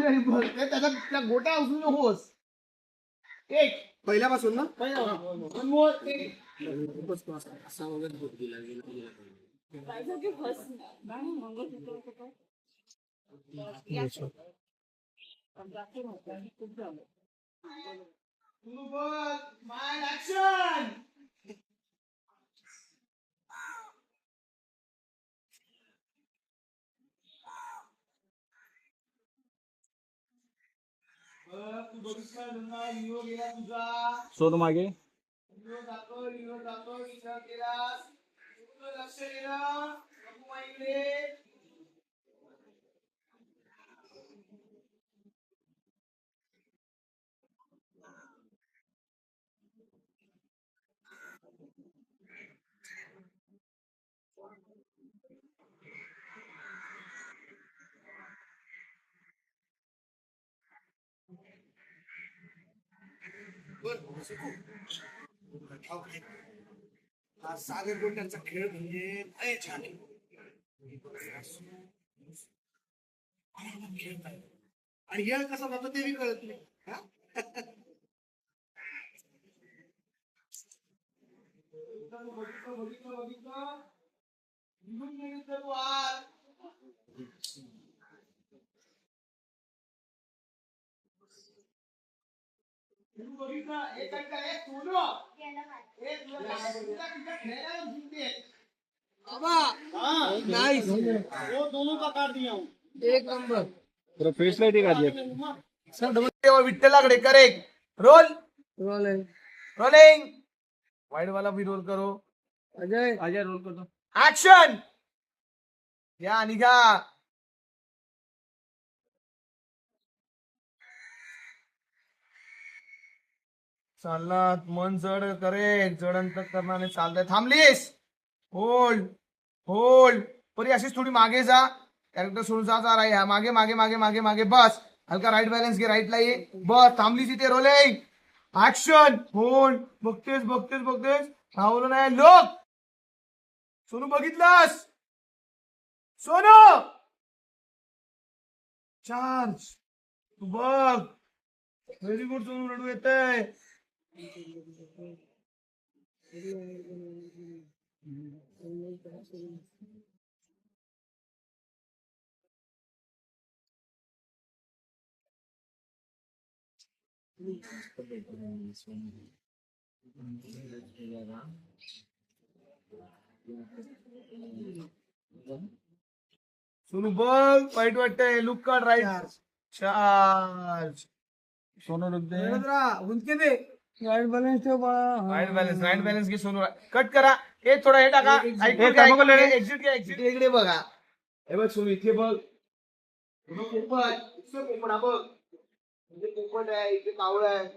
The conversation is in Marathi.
त्याचा गोट्या उचलू नकोस. एक पहिल्यापासून ना सोन मागे हा सागर गोट्यांचा खेळ म्हणजे लय छान आहे. खेळताय आणि येळ कसा जातो ते बी कळत नाही. हा? एक नंबर फेस लाईट विठ्ठलाकडे करेक्ट रोल रोलिंग वाइड वाला भी रोल करो. अजय रोल करतो. ऍक्शन या निघा. चाललात मन जड करेक्ट जड अंतर करणारे चालतंय. थांबलीस होल्ड होल्ड परी अशीच थोडी मागे जा. कॅरेक्टर सोडून जा राही मागे मागे मागे मागे मागे बस. हलका राईट बॅलन्स घे राईटला ये बस. थांबलीस इथे रोलिंग ऍक्शन होल्ड. बघतेस बघतेस बघतेस थांबवलं नाही लोक. सोनू बघितलंस सोनू चार्ज तू बघ. व्हेरी गुड सोनू रडू येतंय. सोनू बघ वाईट वाटतंय. लुक काढ राईट चार्ज. सोनू लुक दे राईट बॅलन्स घे सोनू. कट करा. हे थोडा हे टाका. एक्झिट घ्या एक्झिट इकडे बघा. हे बघ सोनू इथे बघ. पोपट पोपट हा बघ. म्हणजे पोपट आहे इथे कावळ आहे.